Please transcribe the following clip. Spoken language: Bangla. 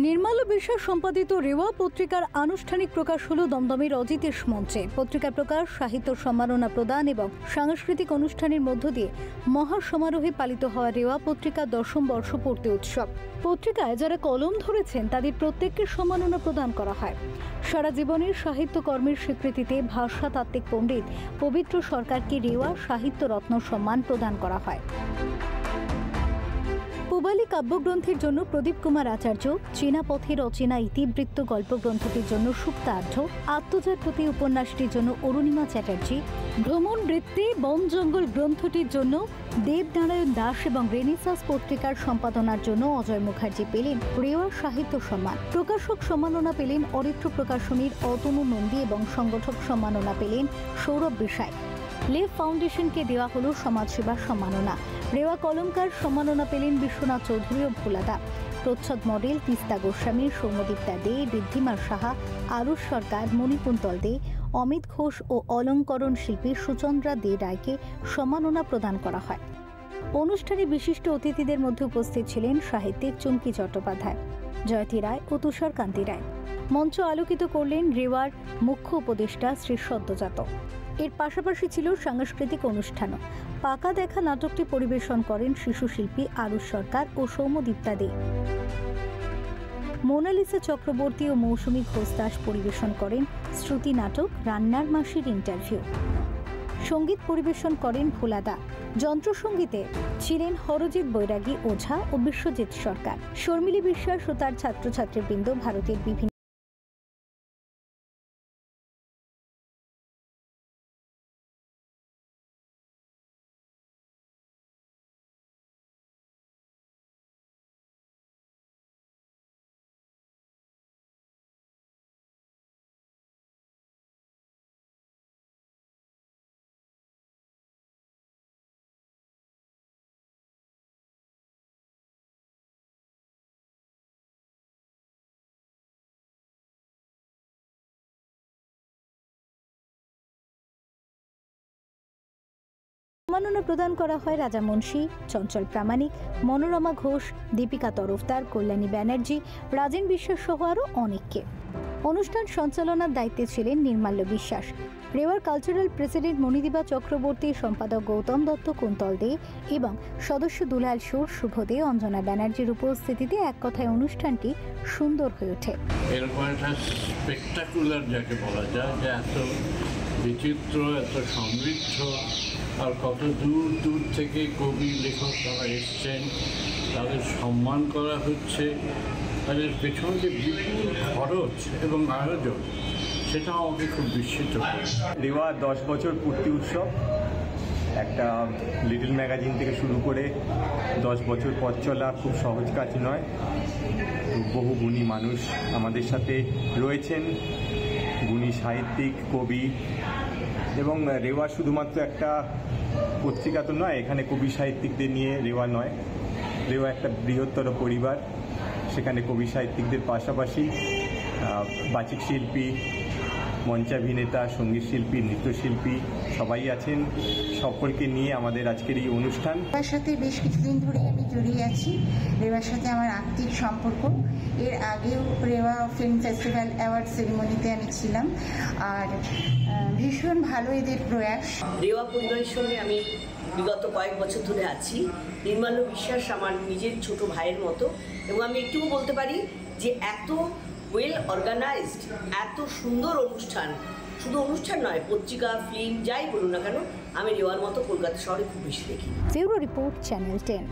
নির্মল বিশ্বাস সম্পাদিত রেওয়া পত্রিকার আনুষ্ঠানিক প্রকাশ হলো দমদমের অজিতেশ মঞ্চে। পত্রিকা প্রকাশ, সাহিত্য সম্মাননা প্রদান এবং সাংস্কৃতিক অনুষ্ঠানের মধ্য দিয়ে মহা সমারোহে পালিত হওয়া রেওয়া পত্রিকার 10ম বর্ষপূর্তি উৎসব। পত্রিকায় যারা কলম ধরেছেন তাদের প্রত্যেককে সম্মাননা প্রদান করা হয়। সারা জীবনের সাহিত্য কর্মের স্বীকৃতিতে ভাষাতাত্ত্বিক পণ্ডিত পবিত্র সরকারকে রেওয়া সাহিত্য রত্ন সম্মান প্রদান করা হয়। পূবালী কাব্যগ্রন্থের জন্য প্রদীপ কুমার আচার্য, চীনা পথের অচেনা ইতিবৃত্ত গল্পগ্রন্থটির জন্য সুপ্তার্ধ, আত্মজাতপতি উপন্যাসটির জন্য অরুণিমা চ্যাটার্জি, ভ্রমণ বৃত্তে বন জঙ্গল গ্রন্থটির জন্য দেবনারায়ণ দাস এবং রেনেসাঁস পত্রিকার সম্পাদনার জন্য অজয় মুখার্জি পেলেন রেওয়া সাহিত্য সম্মান। প্রকাশক সম্মাননা পেলেন অরিত্র প্রকাশনীর অতনু নন্দী এবং সংগঠক সম্মাননা পেলেন সৌরভ বিশাই। লেভ ফাউন্ডেশনকে দেওয়া হলো সমাজসেবা সম্মাননা। রেওয়া কলমকার সম্মাননা পেলেন বিশ্বনাথ চৌধুরী ও ভোলাদা। প্রচ্ছদ মডেল তিস্তা গোস্বামী, সৌম্যদীপ্তা দে, ঋদ্ধিমা সাহা, আরুষ সরকার, মণিকুন্তল দে, অমিত ঘোষ ও অলঙ্করণ শিল্পী সুচন্দ্রা দে রায়কে সম্মাননা প্রদান করা হয়। অনুষ্ঠানে বিশিষ্ট অতিথিদের মধ্যে উপস্থিত ছিলেন সাহিত্যিক চুমকি চট্টোপাধ্যায়, জয়তী রায় ও তুষার কান্তি রায়। মঞ্চ আলোকিত করলেন রেওয়ার মুখ্য উপদেষ্টা শ্রী সদ্যজাত। এর পাশাপাশি ছিল সাংস্কৃতিক অনুষ্ঠানও। পাকা দেখা নাটকটি পরিবেশন করেন শিশু শিল্পী আরুষ সরকার ও সৌম্যদীপ্তা দে। মোনালিসা চক্রবর্তী ও মৌসুমী ঘোষ দাস পরিবেশন করেন শ্রুতি নাটক রান্নার মাসির ইন্টারভিউ। সঙ্গীত পরিবেশন করেন ভোলাদা। যন্ত্রসঙ্গীতে ছিলেন হরজিৎ বৈরাগী ওঝা ও বিশ্বজিৎ সরকার। শর্মিলী বিশ্বাস ও তার ছাত্রছাত্রীবৃন্দ ভারতের বিভিন্ন সম্মাননা প্রদান করা হয় রাজা মুন্সী, চঞ্চল প্রামাণিক, মনোরমা ঘোষ, দীপিকা তরফদার, কল্যাণী ব্যানার্জি, রাজেন বিশ্বাস সহ আরও অনেককে। অনুষ্ঠান সঞ্চালনার দায়িত্বে ছিলেন নির্মাল্য বিশ্বাস। রেওয়ার কালচারাল প্রেসিডেন্ট মণিদীপা চক্রবর্তী, সম্পাদক গৌতম দত্ত কুন্তল দে এবং সদস্য দুলাল সুর, শুভ দে, অঞ্জনা ব্যানার্জির উপস্থিতিতে এক কথায় অনুষ্ঠানটি সুন্দর হয়ে ওঠে। এরকম একটা স্পেকটাকুলার যাকে বলা যায়, যে এত বিচিত্র, এত সমৃদ্ধ, আর কত দূর দূর থেকে কবি লেখক তারা এসছেন, তাদের সম্মান করা হচ্ছে, তাদের পেছনে যে বিপুল খরচ এবং আয়োজন, সেটা আমাকে খুব বিস্মিত করে। রেওয়া 10 বছর পূর্তি উৎসব একটা লিটল ম্যাগাজিন থেকে শুরু করে 10 বছর পথ চলা খুব সহজ কাজ নয়। বহু গুণী মানুষ আমাদের সাথে রয়েছেন, গুণী সাহিত্যিক, কবি, এবং রেওয়া শুধুমাত্র একটা পত্রিকা তো নয়, এখানে কবি সাহিত্যিকদের নিয়ে রেওয়া নয়, রেওয়া একটা বৃহত্তর পরিবার। সেখানে কবি সাহিত্যিকদের পাশাপাশি বাচিক শিল্পী, মঞ্চাভিনেতা, সঙ্গীত শিল্পী, নৃত্যশিল্পী সবাই আছেন। সকলকে নিয়ে আমাদের আজকের এই অনুষ্ঠান। রেওয়ার সাথে বেশ কিছুদিন ধরে আমি জড়িয়ে আছি। রেওয়ার সাথে আমার আত্মিক সম্পর্ক। এর আগেও রেওয়া ফিল্ম ফেস্টিভ্যাল অ্যাওয়ার্ড সেরিমনিতে আমি ছিলাম, আর ভীষণ ভালো এদের প্রয়াস। রেওয়া পরিবারের সঙ্গে আমি বিগত কয়েক বছর ধরে আছি। নির্মল বিশ্বাস আমার নিজের ছোট ভাইয়ের মতো, এবং আমি একটুকু বলতে পারি যে এত ওয়েল অর্গানাইজড, এত সুন্দর অনুষ্ঠান, শুধু অনুষ্ঠান নয়, পত্রিকা, ফিল্ম যাই বলুন না কেন, আমি রেওয়ার মতো কলকাতা শহরে খুব বেশি দেখি। Bureau report, channel 10।